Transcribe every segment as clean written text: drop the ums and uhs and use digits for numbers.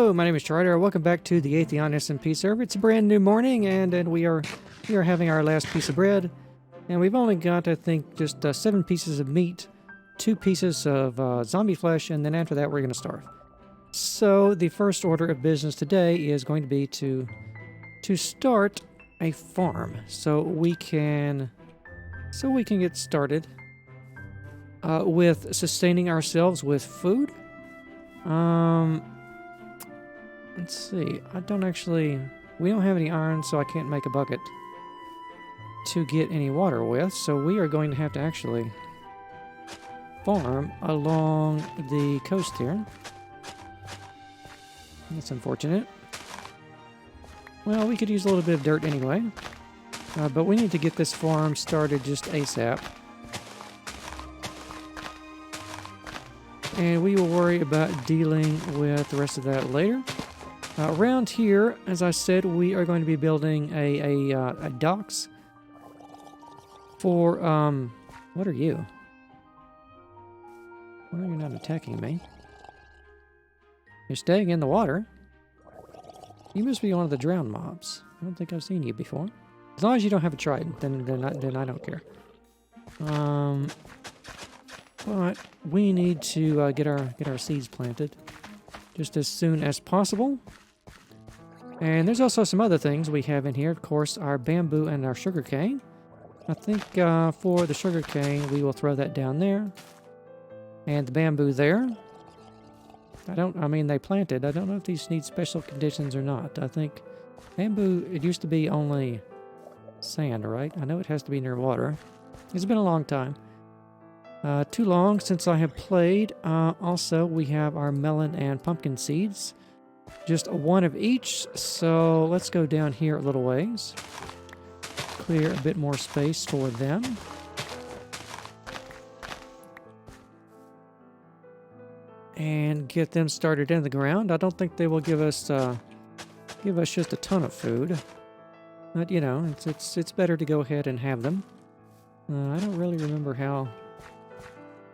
Hello, my name is Trydar. Welcome back to the Atheon SMP server. It's a brand new morning, and we are having our last piece of bread, and we've only got, I think, just 7 pieces of meat, 2 pieces of zombie flesh, and then after that we're going to starve. So the first order of business today is going to be to start a farm, so we can get started with sustaining ourselves with food. Let's see. We don't have any iron, so I can't make a bucket to get any water with. So we are going to have to actually farm along the coast here. That's unfortunate. Well, we could use a little bit of dirt anyway. But we need to get this farm started just ASAP. And we will worry about dealing with the rest of that later. Around here, as I said, we are going to be building a docks for, what are you? Why are you not attacking me? You're staying in the water. You must be one of the drowned mobs. I don't think I've seen you before. As long as you don't have a trident, then I don't care. But we need to get our seeds planted just as soon as possible. And there's also some other things we have in here. Of course, our bamboo and our sugarcane. I think for the sugarcane, we will throw that down there. And the bamboo there. They planted. I don't know if these need special conditions or not. I think bamboo, it used to be only sand, right? I know it has to be near water. It's been a long time. Too long since I have played. Also, we have our melon and pumpkin seeds. Just one of each. So let's go down here a little ways. Clear a bit more space for them. And get them started in the ground. I don't think they will give us just a ton of food. But, you know, it's better to go ahead and have them. I don't really remember how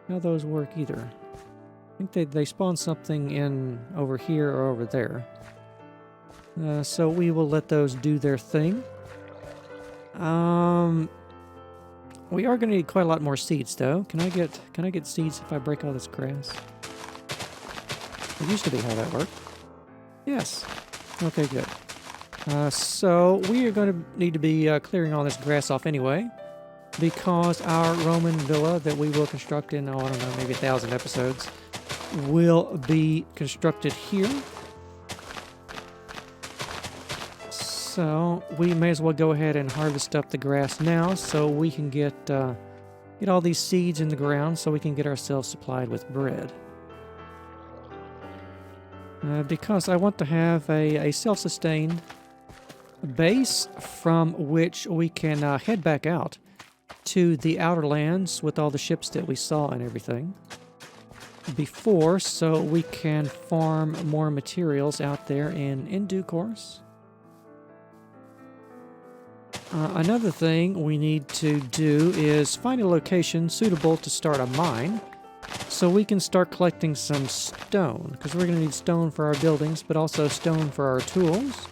those work either. I think they spawn something in over here or over there. So we will let those do their thing. We are going to need quite a lot more seeds, though. Can I get seeds if I break all this grass? It used to be how that worked. Yes. Okay, good. So we are going to need to be clearing all this grass off anyway, because our Roman villa that we will construct in, I don't know, maybe 1,000 episodes, will be constructed here. So we may as well go ahead and harvest up the grass now so we can get all these seeds in the ground so we can get ourselves supplied with bread. Because I want to have a self-sustained base from which we can head back out to the outer lands with all the ships that we saw and everything before, so we can farm more materials out there in due course. Another thing we need to do is find a location suitable to start a mine so we can start collecting some stone, because we're going to need stone for our buildings, but also stone for our tools.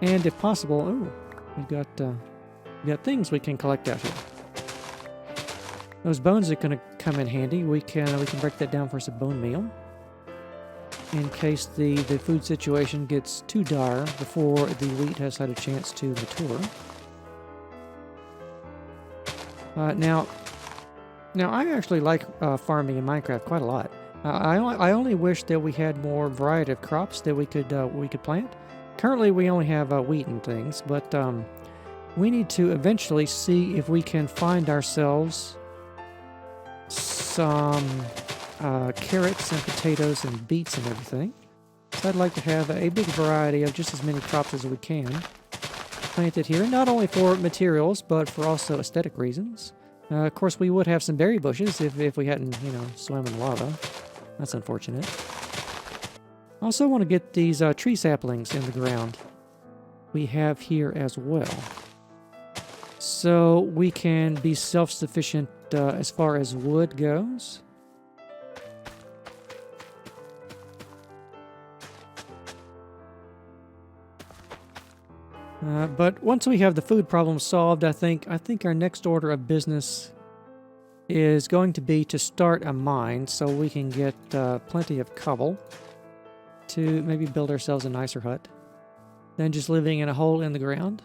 And if possible, we've got things we can collect out here. Those bones are going to come in handy. We can break that down for some bone meal in case the food situation gets too dire before the wheat has had a chance to mature. Now I actually like farming in Minecraft quite a lot. I only wish that we had more variety of crops that we could plant. Currently, we only have wheat and things, but we need to eventually see if we can find ourselves some carrots and potatoes and beets and everything. So I'd like to have a big variety of just as many crops as we can planted here, not only for materials, but for also aesthetic reasons. Of course, we would have some berry bushes if we hadn't, swam in lava. That's unfortunate. I also want to get these tree saplings in the ground we have here as well, so we can be self-sufficient as far as wood goes. But once we have the food problem solved, I think our next order of business is going to be to start a mine so we can get plenty of cobble to maybe build ourselves a nicer hut than just living in a hole in the ground.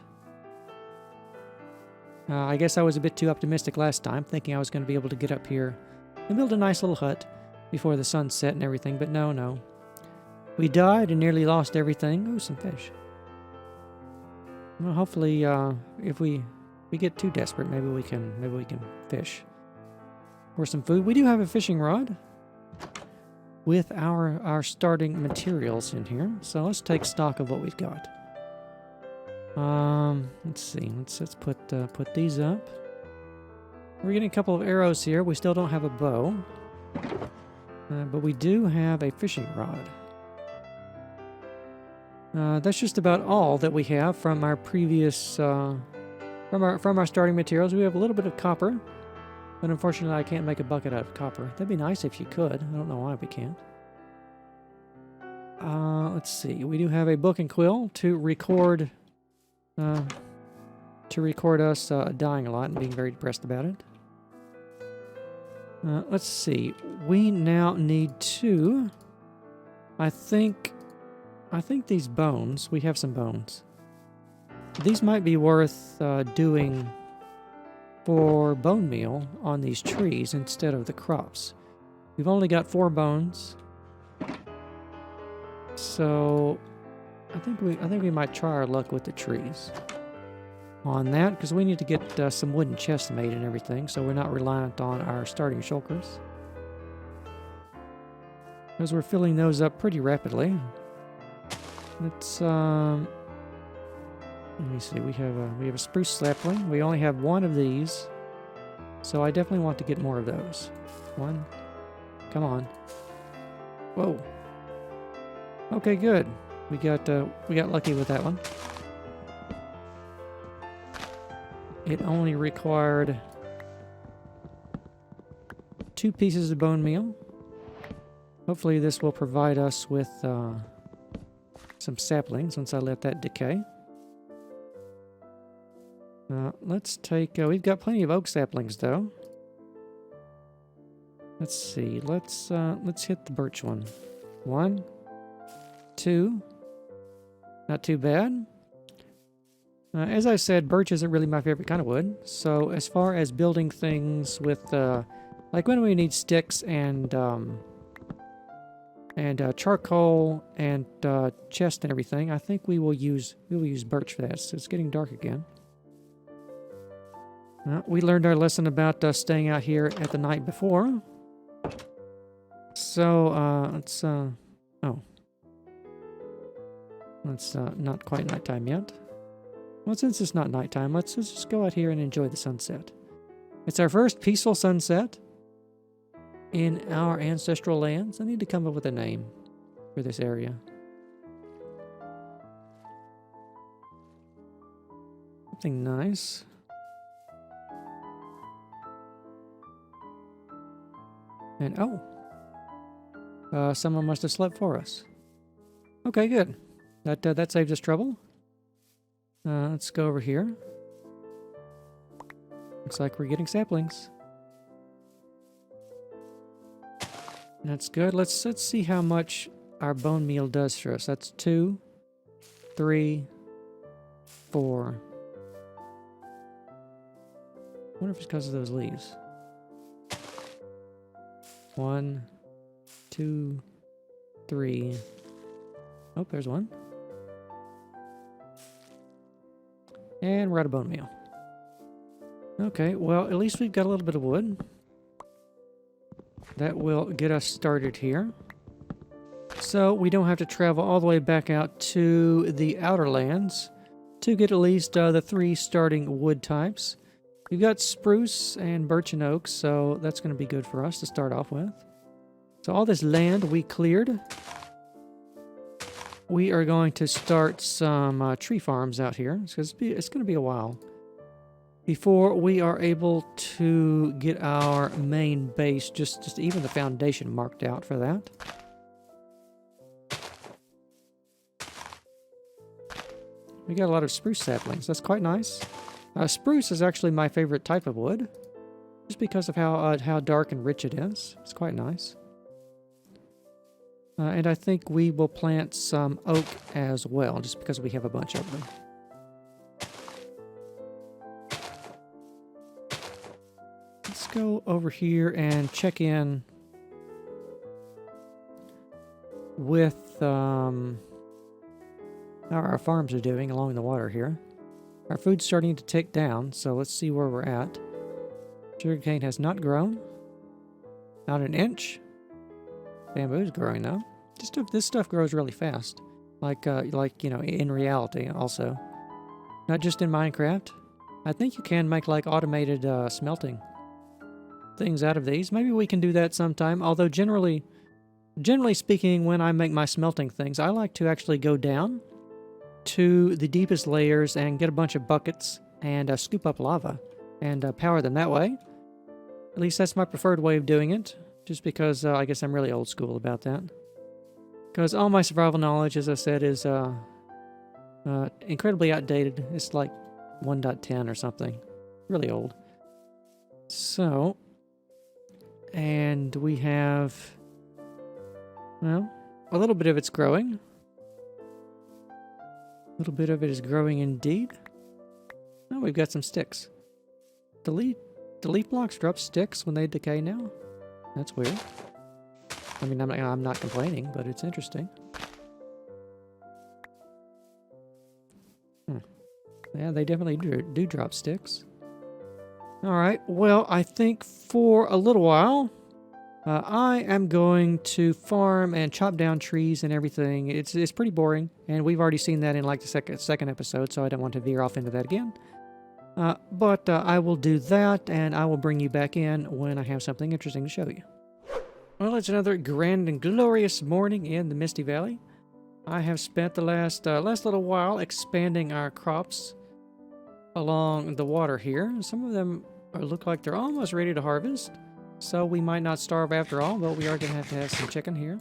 I guess I was a bit too optimistic last time, thinking I was going to be able to get up here and build a nice little hut before the sun set and everything, but no. We died and nearly lost everything. Ooh, some fish. Well, hopefully, if we get too desperate, maybe we can fish for some food. We do have a fishing rod with our starting materials in here, so let's take stock of what we've got. Let's see. Let's put these up. We're getting a couple of arrows here. We still don't have a bow, but we do have a fishing rod. That's just about all that we have from our previous from our starting materials. We have a little bit of copper, but unfortunately I can't make a bucket out of copper. That'd be nice if you could. I don't know why we can't. Let's see. We do have a book and quill to record us dying a lot and being very depressed about it. Let's see. We now need to. I think these bones. We have some bones. These might be worth doing for bone meal on these trees instead of the crops. We've only got 4 bones, so I think we might try our luck with the trees on that, because we need to get some wooden chests made and everything, so we're not reliant on our starting shulkers, because we're filling those up pretty rapidly. Let's let me see. We have a spruce sapling. We only have 1 of these, so I definitely want to get more of those. 1, come on. Whoa. Okay, good. We got lucky with that one. It only required 2 pieces of bone meal. Hopefully this will provide us with some saplings once I let that decay. Let's take... we've got plenty of oak saplings, though. Let's see. Let's hit the birch one. 1, 2. Not too bad. As I said, birch isn't really my favorite kind of wood. So as far as building things with... like when we need sticks and charcoal and chest and everything, I think we will use birch for that. So it's getting dark again. We learned our lesson about staying out here at the night before. So let's not quite nighttime yet. Well, since it's not nighttime, let's just go out here and enjoy the sunset. It's our first peaceful sunset in our ancestral lands. I need to come up with a name for this area. Something nice. And someone must have slept for us. Okay, good. That saved us trouble. Let's go over here. Looks like we're getting saplings. That's good. Let's see how much our bone meal does for us. That's 2, 3, 4. I wonder if it's because of those leaves. 1, 2, 3. Oh, there's 1. And we're out of bone meal. Okay, well, at least we've got a little bit of wood. That will get us started here. So we don't have to travel all the way back out to the outer lands to get at least the 3 starting wood types. We've got spruce and birch and oak, so that's going to be good for us to start off with. So all this land we cleared. We are going to start some tree farms out here. It's going to be a while before we are able to get our main base, just even the foundation marked out for that. We got a lot of spruce saplings. That's quite nice. Spruce is actually my favorite type of wood, just because of how dark and rich it is. It's quite nice. And I think we will plant some oak as well, just because we have a bunch of them. Let's go over here and check in with how our farms are doing along the water here. Our food's starting to tick down, so let's see where we're at. Sugarcane has not grown. Not an inch. Bamboo's growing though. This stuff grows really fast. Like you know, in reality also. Not just in Minecraft. I think you can make like automated smelting things out of these. Maybe we can do that sometime. Although generally speaking, when I make my smelting things, I like to actually go down to the deepest layers and get a bunch of buckets and scoop up lava and power them that way. At least that's my preferred way of doing it, just because I guess I'm really old school about that. Because all my survival knowledge, as I said, is incredibly outdated. It's like 1.10 or something. Really old. So, and we have, well, a little bit of it's growing. A little bit of it is growing indeed. Oh, we've got some sticks. The leaf blocks drop sticks when they decay now. That's weird. I mean, I'm not complaining, but it's interesting. Yeah, they definitely do drop sticks. Alright, well, I think for a little while, I am going to farm and chop down trees and everything. It's pretty boring, and we've already seen that in like the second episode, so I don't want to veer off into that again. But I will do that, and I will bring you back in when I have something interesting to show you. Well, it's another grand and glorious morning in the Misty Valley. I have spent the last little while expanding our crops along the water here. Some of them look like they're almost ready to harvest, so we might not starve after all, but we are going to have some chicken here.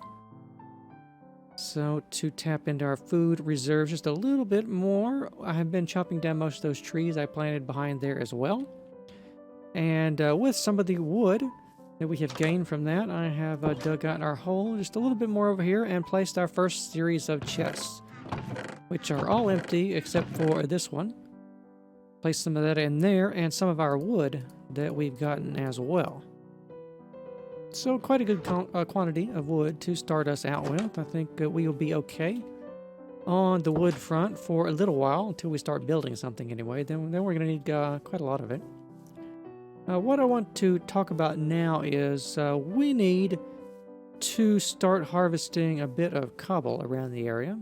So to tap into our food reserves just a little bit more, I have been chopping down most of those trees I planted behind there as well. And with some of the wood that we have gained from that, I have dug out our hole just a little bit more over here and placed our first series of chests, which are all empty except for this one. Place some of that in there and some of our wood that we've gotten as well. So quite a good quantity of wood to start us out with. I think we will be okay on the wood front for a little while until we start building something anyway. Then we're going to need quite a lot of it. What I want to talk about now is we need to start harvesting a bit of cobble around the area.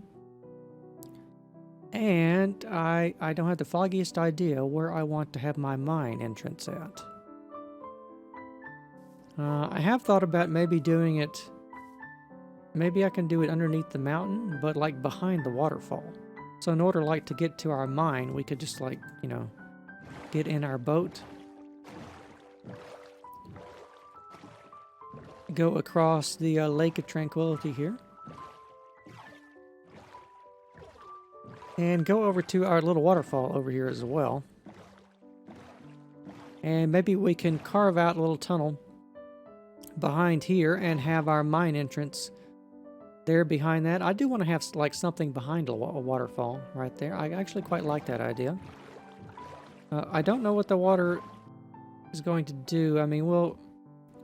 And I don't have the foggiest idea where I want to have my mine entrance at. I have thought about maybe doing it, maybe I can do it underneath the mountain, but like behind the waterfall. So in order like to get to our mine, we could just like, you know, get in our boat, go across the Lake of Tranquility here, and go over to our little waterfall over here as well. And maybe we can carve out a little tunnel behind here and have our mine entrance there behind that. I do want to have like something behind a waterfall right there. I actually quite like that idea. I don't know what the water is going to do. I mean, will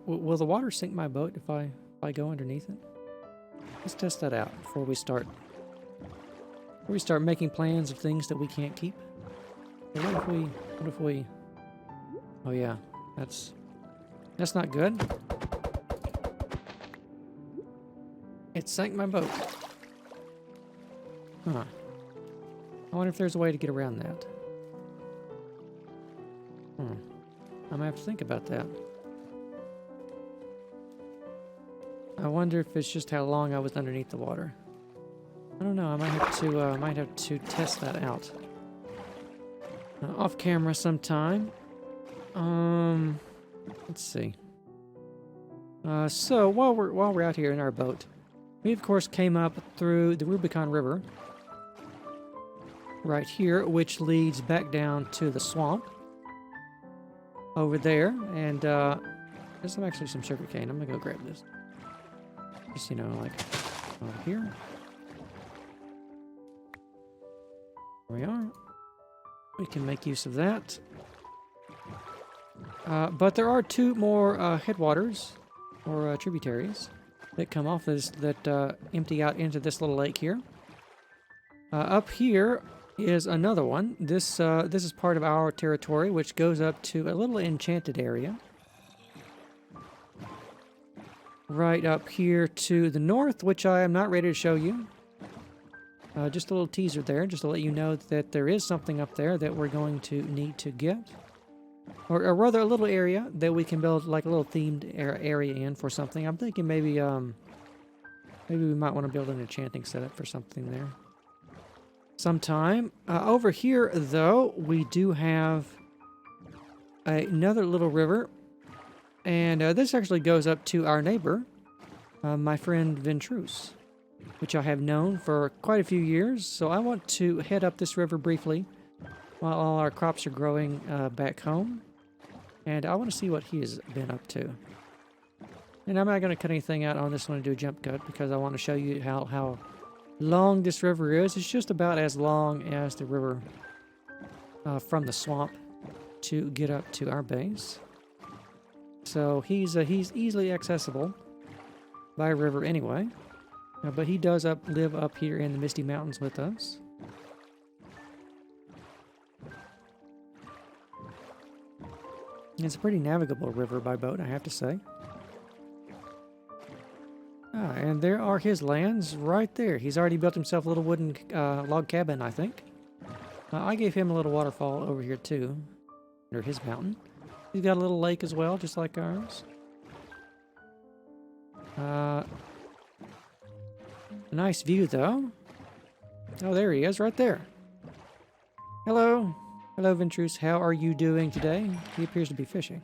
the water sink my boat if I go underneath it? Let's test that out before we start making plans of things that we can't keep. What if we oh yeah, that's not good. It sank my boat. Huh. I wonder if there's a way to get around that. I'm gonna have to think about that. I wonder if it's just how long I was underneath the water. I don't know. I might have to test that out off camera sometime. Let's see. So while we're out here in our boat, we of course came up through the Rubicon River right here, which leads back down to the swamp over there. And there's actually some sugar cane. I'm gonna go grab this. Just, you know, like over here. There we are. We can make use of that. But there are two more headwaters, or tributaries, that come off this, that empty out into this little lake here. Up here is another one. This is part of our territory, which goes up to a little enchanted area. Right up here to the north, which I am not ready to show you. Just a little teaser there, just to let you know that there is something up there that we're going to need to get. Or rather, a little area that we can build like a little themed area in for something. I'm thinking maybe we might want to build an enchanting setup for something there sometime. Over here, though, we do have another little river. And this actually goes up to our neighbor, my friend Ventreuse, which I have known for quite a few years. So I want to head up this river briefly while all our crops are growing back home. And I want to see what he has been up to. And I'm not going to cut anything out on this one and do a jump cut because I want to show you how long this river is. It's just about as long as the river from the swamp to get up to our base. So he's easily accessible by a river anyway. But he does live up here in the Misty Mountains with us. It's a pretty navigable river by boat, I have to say. And there are his lands right there. He's already built himself a little wooden log cabin, I think. I gave him a little waterfall over here too, under his mountain. He's got a little lake as well, just like ours. A nice view, though. Oh, there he is, right there. Hello. Hello, Ventreuse. How are you doing today? He appears to be fishing.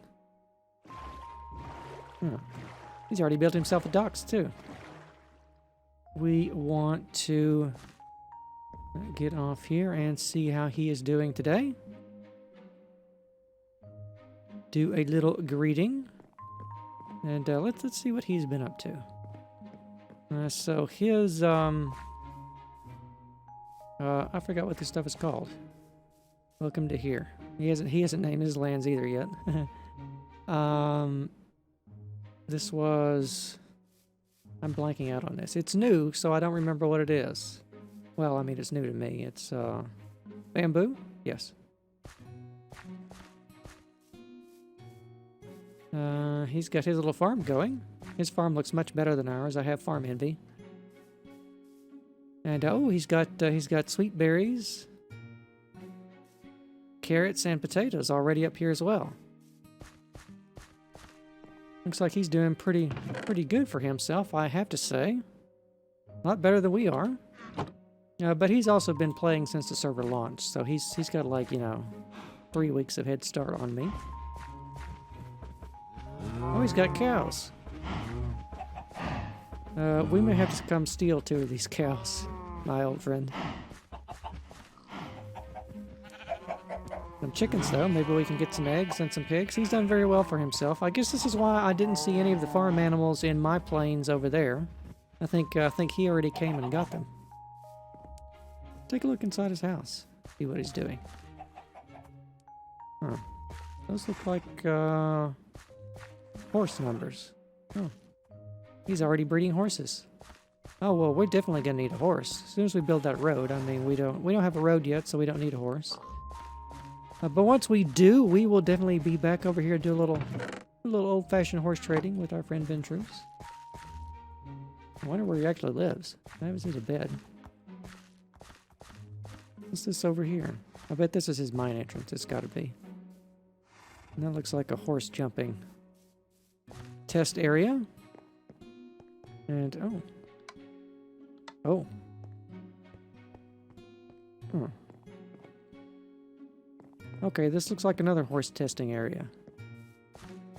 He's already built himself a docks, too. We want to get off here and see how he is doing today. Do a little greeting. And let's see what he's been up to. So his, I forgot what this stuff is called. Welcome to here. He hasn't named his lands either yet. This was... I'm blanking out on this. It's new, so I don't remember what it is. Well, I mean, it's new to me. It's, bamboo? Yes. He's got his little farm going. His farm looks much better than ours. I have farm envy. And, oh, he's got sweet berries, carrots, and potatoes already up here as well. Looks like he's doing pretty good for himself, I have to say. A lot better than we are. But he's also been playing since the server launched, so he's got like, 3 weeks of head start on me. Oh, he's got cows. We may have to come steal 2 of these cows, my old friend. Some chickens, though. Maybe we can get some eggs and some pigs. He's done very well for himself. I guess this is why I didn't see any of the farm animals in my plains over there. I think he already came and got them. Take a look inside his house. See what he's doing. Huh. Those look like horse numbers. Oh. He's already breeding horses. Oh well, we're definitely gonna need a horse as soon as we build that road. I mean, we don't have a road yet, so we don't need a horse. But once we do, we will definitely be back over here to do a little old-fashioned horse trading with our friend Ventreuse. I wonder where he actually lives. I haven't seen a bed. What's this over here? I bet this is his mine entrance. It's got to be. And that looks like a horse jumping test area. And oh. Huh. Okay, this looks like another horse testing area.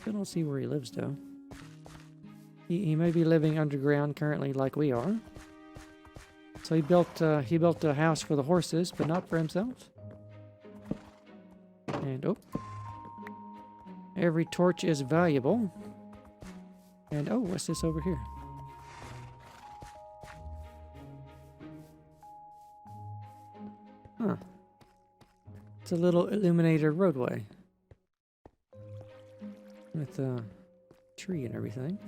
I don't see where he lives, though. He may be living underground currently like we are. So he built a house for the horses, but not for himself. And oh, every torch is valuable. And oh, what's this over here? Huh. It's a little illuminated roadway with a tree and everything.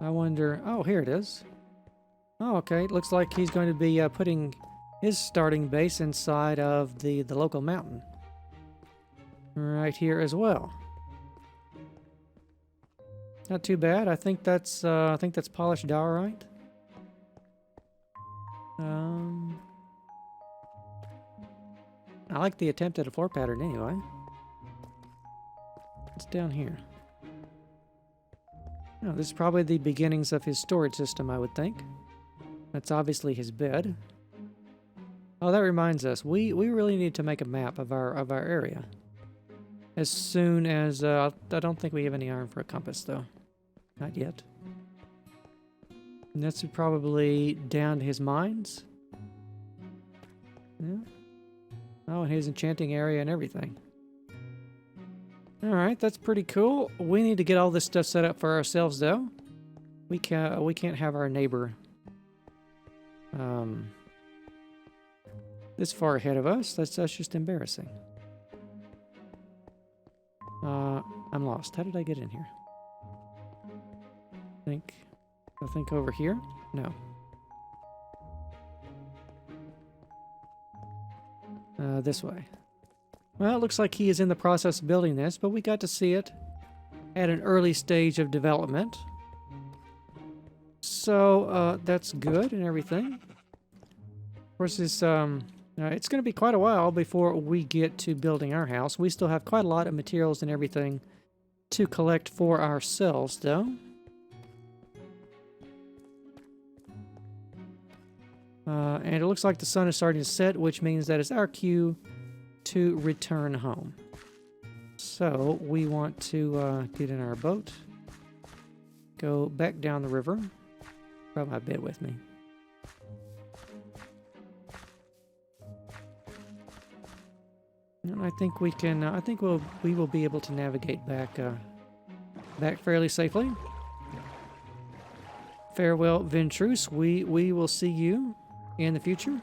I wonder... Oh, here it is. Oh, okay. It looks like he's going to be putting his starting base inside of the local mountain. Right here as well. Not too bad. I think that's polished diorite. I like the attempt at a floor pattern anyway. It's down here. Oh, this is probably the beginnings of his storage system, I would think. That's obviously his bed. Oh, that reminds us. We really need to make a map of our area. As soon as... I don't think we have any iron for a compass, though. Not yet. And that's probably down to his mines. Yeah. Oh, and his enchanting area and everything. Alright, that's pretty cool. We need to get all this stuff set up for ourselves, though. We can't have our neighbor this far ahead of us. That's just embarrassing. I'm lost. How did I get in here? I think over here? No. This way. Well, it looks like he is in the process of building this, but we got to see it at an early stage of development. So, that's good and everything. Of course, it's going to be quite a while before we get to building our house. We still have quite a lot of materials and everything to collect for ourselves, though. And it looks like the sun is starting to set, which means that it's our cue to return home. So we want to get in our boat, go back down the river. Brought my bed with me. And I think we can. I think we will be able to navigate back fairly safely. Farewell, Ventruse. We will see you in the future.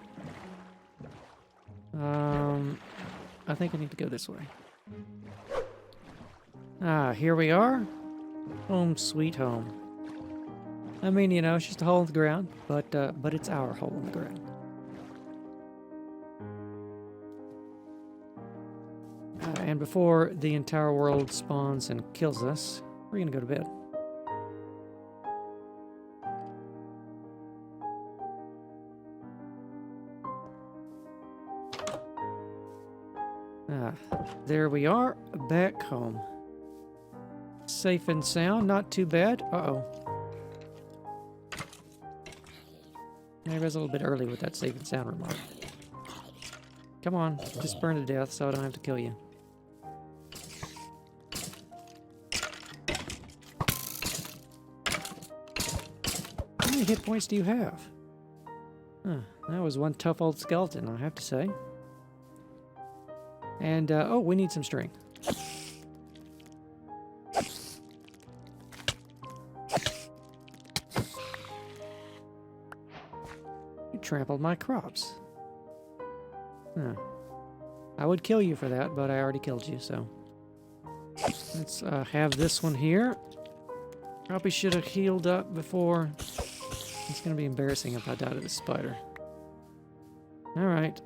I think I need to go this way. Here we are. Home sweet home. I mean, you know, it's just a hole in the ground, but it's our hole in the ground. And before the entire world spawns and kills us, we're gonna go to bed. There we are, back home. Safe and sound, not too bad. Uh-oh. Maybe I was a little bit early with that safe and sound remark. Come on, just burn to death so I don't have to kill you. How many hit points do you have? Huh, that was one tough old skeleton, I have to say. And, oh, we need some string. You trampled my crops. Huh. I would kill you for that, but I already killed you, so... Let's have this one here. Probably should have healed up before... It's going to be embarrassing if I die to this spider. Alright.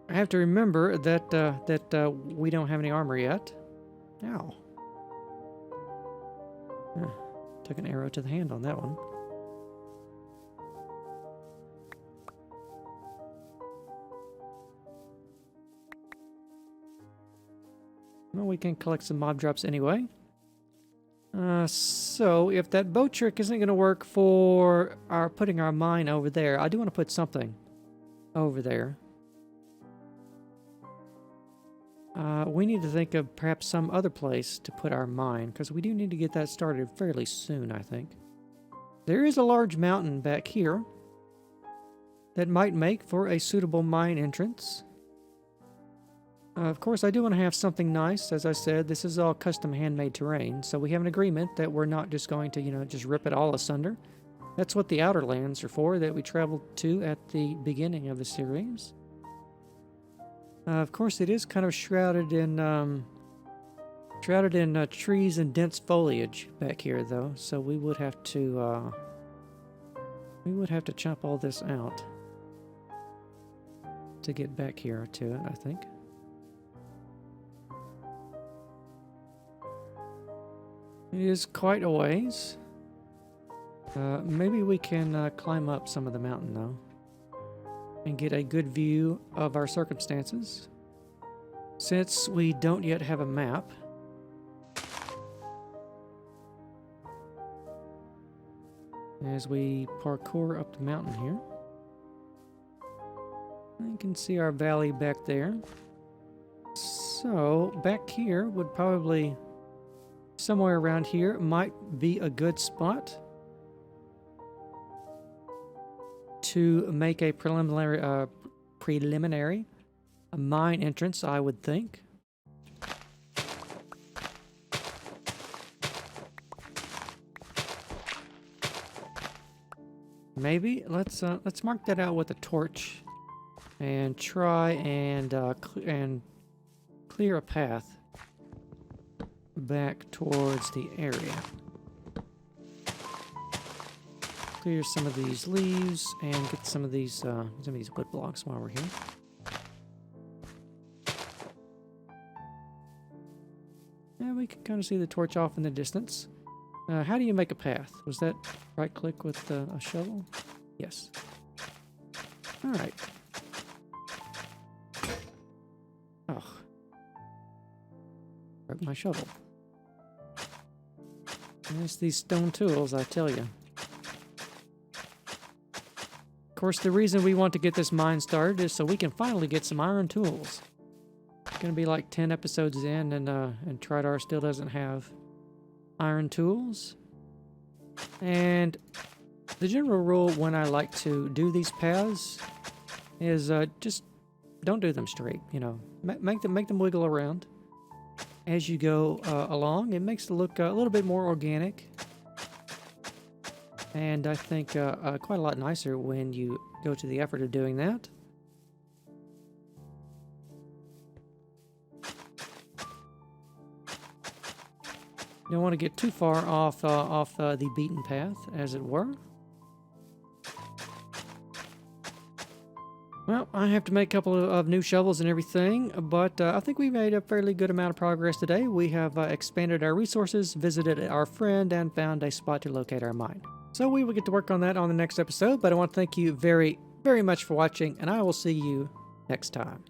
I have to remember that we don't have any armor yet. Ow. Took an arrow to the hand on that one. Well, we can collect some mob drops anyway. So if that bow trick isn't going to work for our putting our mine over there, I do want to put something over there. we need to think of perhaps some other place to put our mine, because we do need to get that started fairly soon, I think. There is a large mountain back here that might make for a suitable mine entrance. Of course, I do want to have something nice. As I said, this is all custom handmade terrain, so we have an agreement that we're not just going to, just rip it all asunder. That's what the Outer Lands are for, that we traveled to at the beginning of the series. Of course, it is kind of shrouded in trees and dense foliage back here, though. So we would have to chop all this out to get back here to it, I think. It is quite a ways. Maybe we can climb up some of the mountain, though, and get a good view of our circumstances. Since we don't yet have a map, as we parkour up the mountain here, you can see our valley back there. So back here would probably, somewhere around here, might be a good spot to make a preliminary mine entrance, I would think. Maybe let's mark that out with a torch and try and clear a path back towards the area. Clear some of these leaves and get some of these wood blocks while we're here. Yeah, we can kind of see the torch off in the distance. How do you make a path? Was that right click with a shovel? Yes. All right. Oh. Broke my shovel. It's these stone tools, I tell you. Of course, the reason we want to get this mine started is so we can finally get some iron tools. It's gonna be like 10 episodes in, and Trydar still doesn't have iron tools. And the general rule when I like to do these paths is just don't do them straight. Make them wiggle around as you go along. It makes it look a little bit more organic. And I think quite a lot nicer when you go to the effort of doing that. You don't want to get too far off the beaten path, as it were. Well, I have to make a couple of new shovels and everything, but I think we made a fairly good amount of progress today. We have expanded our resources, visited our friend, and found a spot to locate our mine. So we will get to work on that on the next episode, but I want to thank you very, very much for watching, and I will see you next time.